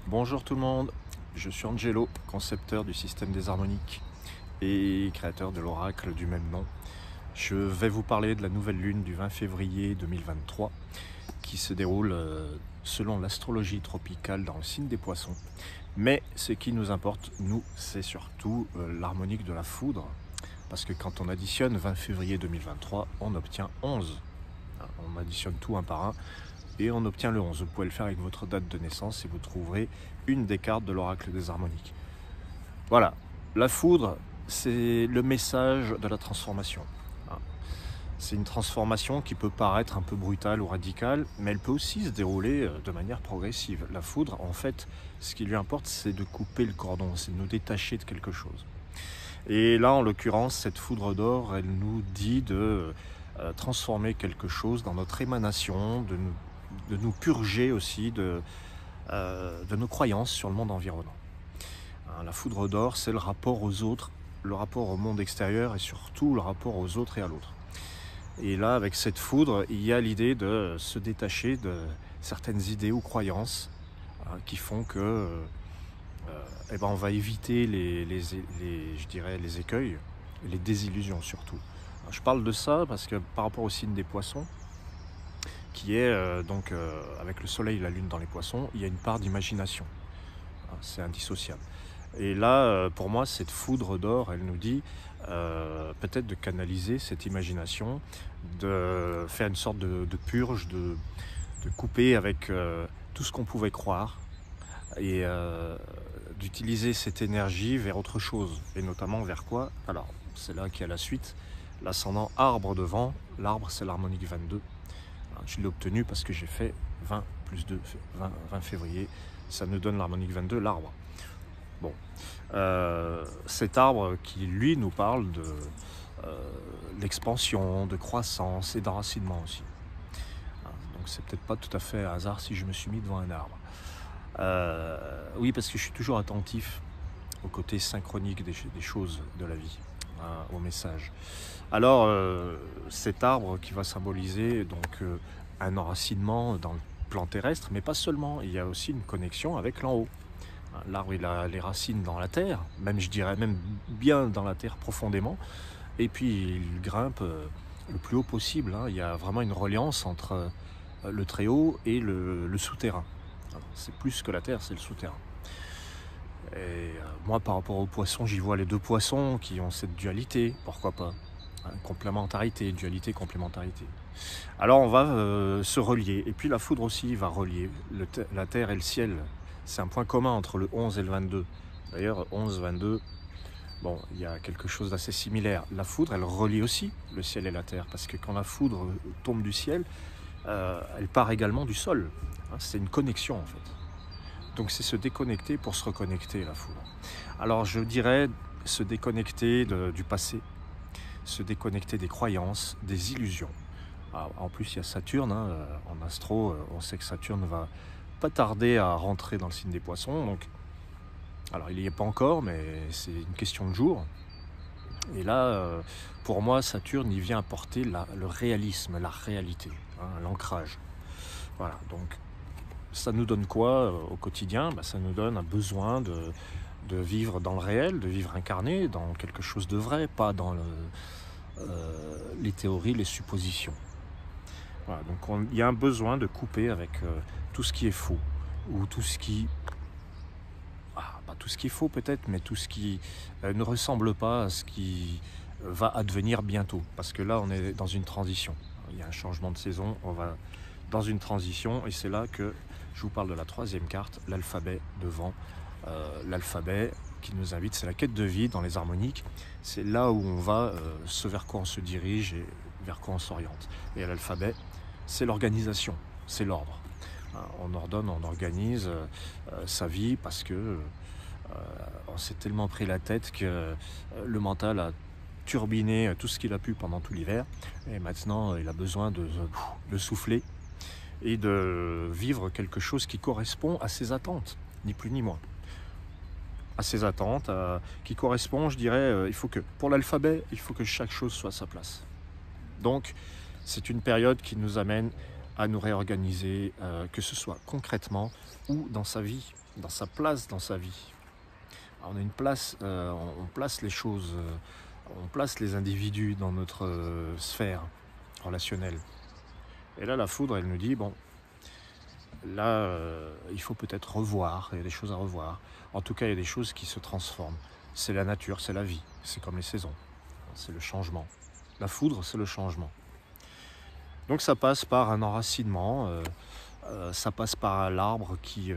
Bonjour tout le monde, je suis Angelo, concepteur du système des harmoniques et créateur de l'oracle du même nom. Je vais vous parler de la nouvelle lune du 20 février 2023 qui se déroule selon l'astrologie tropicale dans le signe des poissons. Mais ce qui nous importe, nous, c'est surtout l'harmonique de la foudre, parce que quand on additionne 20 février 2023, on obtient 11. On additionne tout un par un et on obtient le 11. Vous pouvez le faire avec votre date de naissance et vous trouverez une des cartes de l'oracle des harmoniques. Voilà, la foudre, c'est le message de la transformation. C'est une transformation qui peut paraître un peu brutale ou radicale, mais elle peut aussi se dérouler de manière progressive. La foudre, en fait, ce qui lui importe, c'est de couper le cordon, c'est de nous détacher de quelque chose. Et là, en l'occurrence, cette foudre d'or, elle nous dit de transformer quelque chose dans notre émanation, de nous purger aussi de nos croyances sur le monde environnant. La foudre d'or, c'est le rapport aux autres, le rapport au monde extérieur et surtout le rapport aux autres et à l'autre. Et là, avec cette foudre, il y a l'idée de se détacher de certaines idées ou croyances qui font que on va éviter je dirais, les écueils, les désillusions surtout. Alors, je parle de ça parce que par rapport au signe des poissons, qui est avec le soleil et la lune dans les poissons, il y a une part d'imagination. C'est indissociable. Et là, pour moi, cette foudre d'or, elle nous dit peut-être de canaliser cette imagination, de faire une sorte de purge, de couper avec tout ce qu'on pouvait croire et d'utiliser cette énergie vers autre chose. Et notamment vers quoi? Alors, c'est là qu'il y a la suite. L'ascendant arbre devant, l'arbre c'est l'harmonique 22. Je l'ai obtenu parce que j'ai fait 20 plus 2, 20 février. Ça nous donne l'harmonique 22, l'arbre. Bon, cet arbre qui, lui, nous parle de l'expansion, de croissance et d'enracinement aussi. Donc c'est peut-être pas tout à fait un hasard si je me suis mis devant un arbre. Oui, parce que je suis toujours attentif au côté synchronique des choses de la vie, au message. Alors, cet arbre qui va symboliser donc un enracinement dans le plan terrestre, mais pas seulement, il y a aussi une connexion avec l'en haut. L'arbre, il a les racines dans la terre, même je dirais même bien dans la terre profondément, et puis il grimpe le plus haut possible. Il y a vraiment une reliance entre le très haut et le souterrain. C'est plus que la terre, c'est le souterrain. Et moi, par rapport aux poissons, j'y vois les deux poissons qui ont cette dualité, pourquoi pas. Complémentarité, dualité, complémentarité. Alors on va se relier, et puis la foudre aussi va relier la terre et le ciel. C'est un point commun entre le 11 et le 22. D'ailleurs, 11, 22, bon, il y a quelque chose d'assez similaire. La foudre, elle relie aussi le ciel et la terre, parce que quand la foudre tombe du ciel, elle part également du sol. C'est une connexion en fait. Donc c'est se déconnecter pour se reconnecter, la foudre. Alors je dirais se déconnecter du passé, se déconnecter des croyances, des illusions. En plus, il y a Saturne, en astro, on sait que Saturne va pas tarder à rentrer dans le signe des poissons. Donc, alors il n'y est pas encore, mais c'est une question de jour. Et là, pour moi, Saturne, il vient apporter le réalisme, la réalité, l'ancrage. Voilà, donc ça nous donne quoi au quotidien? Ça nous donne un besoin de vivre dans le réel, de vivre incarné, dans quelque chose de vrai, pas dans les théories, les suppositions. Voilà, donc il y a un besoin de couper avec tout ce qui est faux, ou tout ce qui... pas tout ce qui est faux peut-être, mais tout ce qui ne ressemble pas à ce qui va advenir bientôt. Parce que là, on est dans une transition. Il y a un changement de saison, on va dans une transition, et c'est là que je vous parle de la troisième carte, l'alphabet devant. L'alphabet qui nous invite, c'est la quête de vie dans les harmoniques. C'est là où on va, ce vers quoi on se dirige et vers quoi on s'oriente. Et l'alphabet, c'est l'organisation, c'est l'ordre. On ordonne, on organise sa vie parce que on s'est tellement pris la tête que le mental a turbiné tout ce qu'il a pu pendant tout l'hiver. Et maintenant, il a besoin de souffler et de vivre quelque chose qui correspond à ses attentes, ni plus ni moins. À ses attentes, qui correspond, je dirais, il faut que, pour l'alphabet, il faut que chaque chose soit à sa place. Donc, c'est une période qui nous amène à nous réorganiser, que ce soit concrètement ou dans sa vie, dans sa place dans sa vie. Alors, on a une place, on place les choses, on place les individus dans notre sphère relationnelle. Et là, la foudre, elle nous dit, bon, là, il faut peut-être revoir, il y a des choses à revoir. En tout cas, il y a des choses qui se transforment. C'est la nature, c'est la vie, c'est comme les saisons, c'est le changement. La foudre, c'est le changement. Donc ça passe par un enracinement, ça passe par l'arbre qui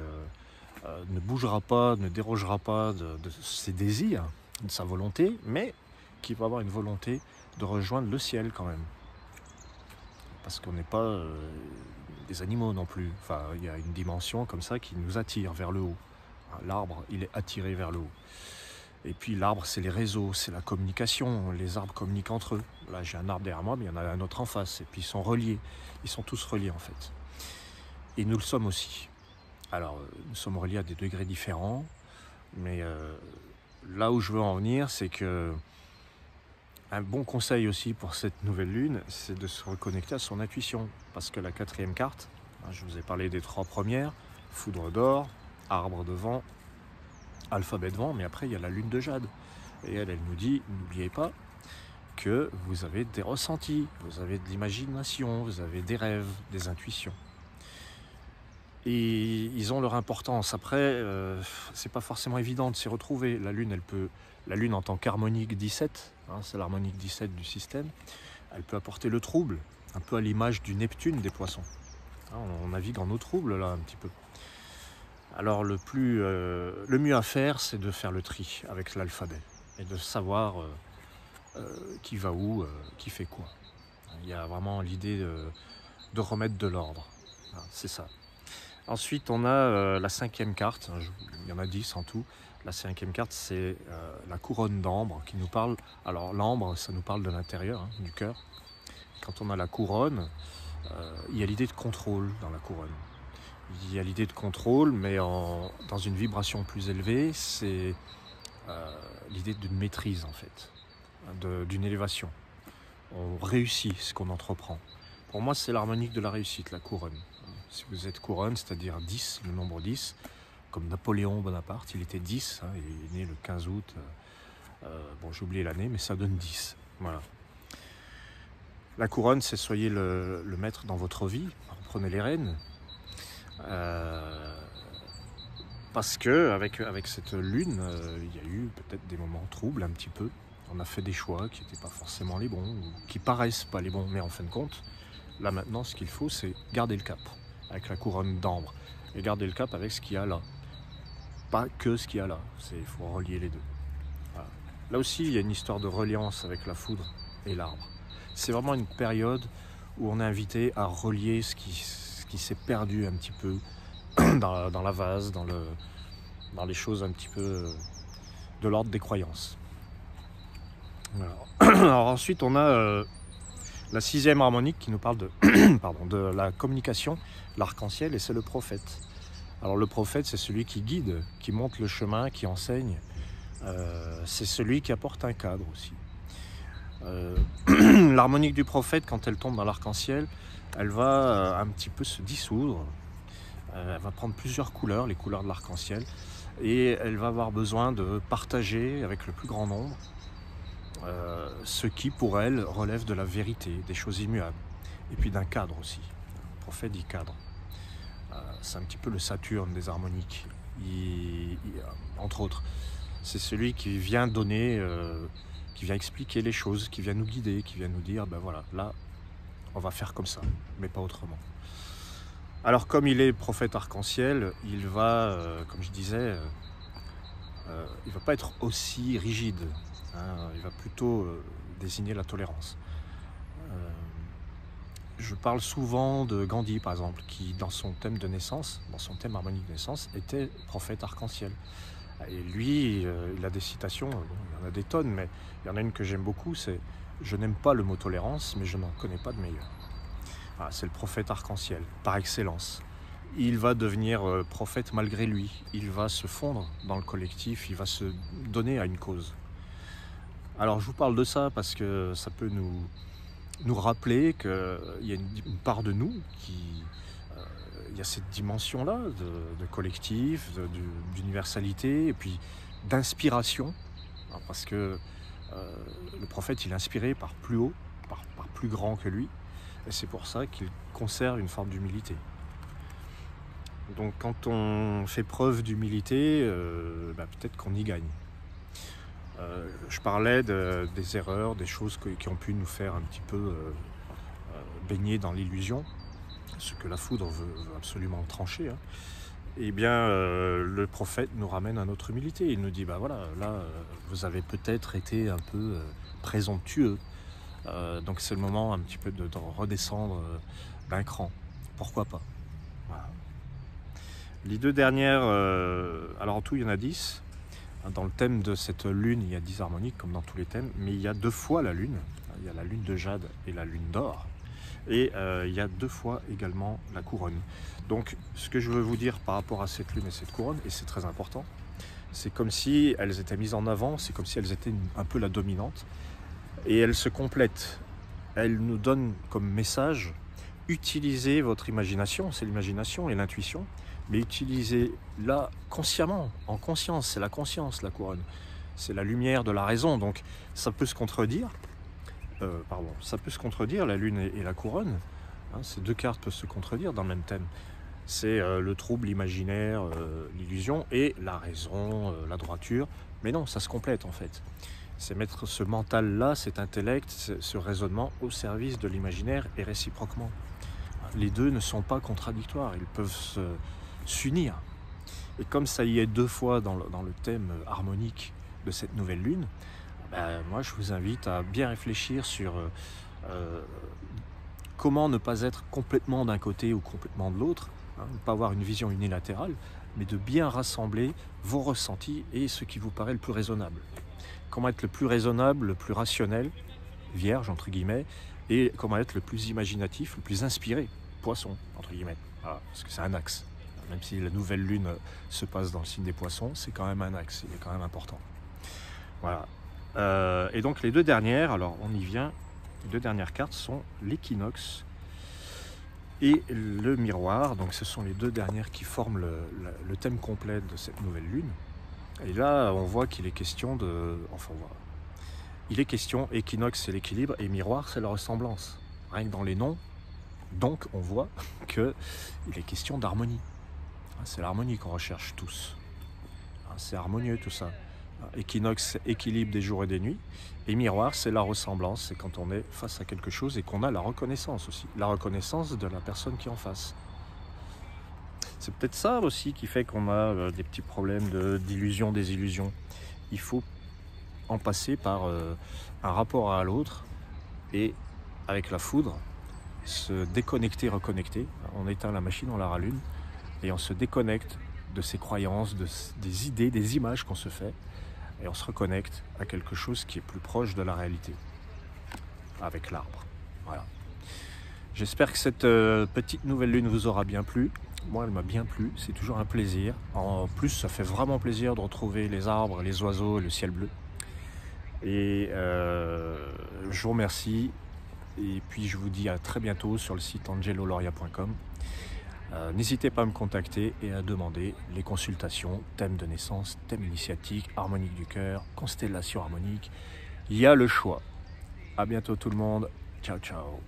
ne bougera pas, ne dérogera pas de ses désirs, de sa volonté, mais qui va avoir une volonté de rejoindre le ciel quand même. Parce qu'on n'est pas des animaux non plus. Enfin, il y a une dimension comme ça qui nous attire vers le haut. L'arbre, il est attiré vers le haut. Et puis l'arbre, c'est les réseaux, c'est la communication. Les arbres communiquent entre eux. Là, j'ai un arbre derrière moi, mais il y en a un autre en face. Et puis ils sont reliés. Ils sont tous reliés en fait. Et nous le sommes aussi. Alors, nous sommes reliés à des degrés différents. Mais là où je veux en venir, c'est que un bon conseil aussi pour cette nouvelle lune, c'est de se reconnecter à son intuition. Parce que la 4e carte, je vous ai parlé des 3 premières, foudre d'or, arbre de vent, alphabet de vent, mais après il y a la lune de jade. Et elle nous dit, n'oubliez pas que vous avez des ressentis, vous avez de l'imagination, vous avez des rêves, des intuitions. Et ils ont leur importance. Après, c'est pas forcément évident de s'y retrouver. La lune en tant qu'harmonique 17, c'est l'harmonique 17 du système, elle peut apporter le trouble, un peu à l'image du Neptune des poissons. On navigue en eau trouble là un petit peu. Alors le mieux à faire, c'est de faire le tri avec l'alphabet et de savoir qui va où, qui fait quoi. Il y a vraiment l'idée de remettre de l'ordre. C'est ça. Ensuite, on a la 5e carte, il y en a 10 en tout. La 5e carte, c'est la couronne d'ambre qui nous parle. Alors l'ambre, ça nous parle de l'intérieur, du cœur. Quand on a la couronne, il y a l'idée de contrôle dans la couronne. Il y a l'idée de contrôle, mais dans une vibration plus élevée, c'est l'idée d'une maîtrise en fait, d'une élévation. On réussit ce qu'on entreprend. Pour moi, c'est l'harmonique de la réussite, la couronne. Si vous êtes couronne, c'est-à-dire 10, le nombre 10, comme Napoléon Bonaparte, il était 10, il est né le 15 août, bon j'ai oublié l'année, mais ça donne 10. Voilà. La couronne, c'est soyez le maître dans votre vie, prenez les rênes. Parce que avec cette lune, il y a eu peut-être des moments troubles un petit peu. On a fait des choix qui n'étaient pas forcément les bons, ou qui paraissent pas les bons, mais en fin de compte, là maintenant, ce qu'il faut, c'est garder le cap avec la couronne d'ambre et garder le cap avec ce qu'il y a là. Pas que ce qu'il y a là, il faut relier les deux. Voilà. Là aussi, il y a une histoire de reliance avec la foudre et l'arbre. C'est vraiment une période où on est invité à relier ce qui s'est perdu un petit peu dans la vase, dans les choses un petit peu de l'ordre des croyances. Alors ensuite, on a la 6e harmonique qui nous parle de la communication, l'arc-en-ciel, et c'est le prophète. Alors le prophète, c'est celui qui guide, qui montre le chemin, qui enseigne. C'est celui qui apporte un cadre aussi. L'harmonique du prophète, quand elle tombe dans l'arc-en-ciel, elle va un petit peu se dissoudre. Elle va prendre plusieurs couleurs, les couleurs de l'arc-en-ciel, et elle va avoir besoin de partager avec le plus grand nombre ce qui, pour elle, relève de la vérité, des choses immuables, et puis d'un cadre aussi. Le prophète dit cadre. C'est un petit peu le Saturne des harmoniques, entre autres. C'est celui qui vient donner, qui vient expliquer les choses, qui vient nous guider, qui vient nous dire, ben voilà, là, on va faire comme ça, mais pas autrement. Alors comme il est prophète arc-en-ciel, il va, comme je disais, il ne va pas être aussi rigide. Il va plutôt désigner la tolérance. Je parle souvent de Gandhi, par exemple, qui, dans son thème de naissance, dans son thème harmonique de naissance, était prophète arc-en-ciel. Et lui, il a des citations, il y en a des tonnes, mais il y en a une que j'aime beaucoup, c'est « Je n'aime pas le mot tolérance, mais je n'en connais pas de meilleur ». Voilà, c'est le prophète arc-en-ciel, par excellence. Il va devenir prophète malgré lui. Il va se fondre dans le collectif, il va se donner à une cause. Alors je vous parle de ça parce que ça peut nous nous rappeler qu'il y a une part de nous qui... il y a cette dimension-là de collectif, d'universalité et puis d'inspiration. Parce que le prophète, il est inspiré par plus haut, par plus grand que lui. Et c'est pour ça qu'il conserve une forme d'humilité. Donc quand on fait preuve d'humilité, peut-être qu'on y gagne. Je parlais des erreurs, des choses qui ont pu nous faire un petit peu baigner dans l'illusion, ce que la foudre veut absolument trancher. Eh bien, le prophète nous ramène à notre humilité. Il nous dit, vous avez peut-être été un peu présomptueux. Donc c'est le moment un petit peu de redescendre d'un cran. Pourquoi pas? Voilà. Les deux dernières, alors en tout il y en a 10. Dans le thème de cette lune, il y a 10 harmoniques comme dans tous les thèmes, mais il y a 2 fois la lune. Il y a la lune de jade et la lune d'or. Et il y a 2 fois également la couronne. Donc ce que je veux vous dire par rapport à cette lune et cette couronne, et c'est très important, c'est comme si elles étaient mises en avant, c'est comme si elles étaient un peu la dominante. Et elles se complètent. Elles nous donnent comme message, utilisez votre imagination, c'est l'imagination et l'intuition, mais utilisez-la consciemment, en conscience, c'est la conscience, la couronne. C'est la lumière de la raison, donc ça peut se contredire. Ça peut se contredire, la lune et la couronne. Ces 2 cartes peuvent se contredire dans le même thème. C'est le trouble, l'imaginaire, l'illusion et la raison, la droiture. Mais non, ça se complète en fait. C'est mettre ce mental-là, cet intellect, ce raisonnement au service de l'imaginaire et réciproquement. Les deux ne sont pas contradictoires, ils peuvent s'unir. Et comme ça y est 2 fois dans le thème harmonique de cette nouvelle lune, moi je vous invite à bien réfléchir sur comment ne pas être complètement d'un côté ou complètement de l'autre, ne pas avoir une vision unilatérale, mais de bien rassembler vos ressentis et ce qui vous paraît le plus raisonnable. Comment être le plus raisonnable, le plus rationnel, vierge entre guillemets, et comment être le plus imaginatif, le plus inspiré, poisson entre guillemets, parce que c'est un axe. Même si la nouvelle lune se passe dans le signe des poissons, c'est quand même un axe, il est quand même important. Voilà. Et donc les 2 dernières, alors on y vient, les 2 dernières cartes sont l'équinoxe et le miroir. Donc ce sont les 2 dernières qui forment le thème complet de cette nouvelle lune. Et là, on voit qu'il est question il est question, équinoxe c'est l'équilibre et miroir c'est la ressemblance. Rien que dans les noms, donc on voit qu'il est question d'harmonie. C'est l'harmonie qu'on recherche tous. C'est harmonieux tout ça. Équinoxe c'est équilibre des jours et des nuits. Et miroir c'est la ressemblance, c'est quand on est face à quelque chose et qu'on a la reconnaissance aussi. La reconnaissance de la personne qui est en face. C'est peut-être ça aussi qui fait qu'on a des petits problèmes d'illusion, désillusion. Il faut en passer par un rapport à l'autre et avec la foudre, se déconnecter, reconnecter. On éteint la machine, on la rallume et on se déconnecte de ses croyances, des idées, des images qu'on se fait et on se reconnecte à quelque chose qui est plus proche de la réalité, avec l'arbre. Voilà. J'espère que cette petite nouvelle lune vous aura bien plu. Moi, elle m'a bien plu, c'est toujours un plaisir. En plus, ça fait vraiment plaisir de retrouver les arbres, les oiseaux et le ciel bleu. Et je vous remercie. Et puis, je vous dis à très bientôt sur le site angeloloria.com. N'hésitez pas à me contacter et à demander les consultations, thème de naissance, thème initiatique, harmonique du cœur, constellation harmonique. Il y a le choix. À bientôt tout le monde. Ciao, ciao.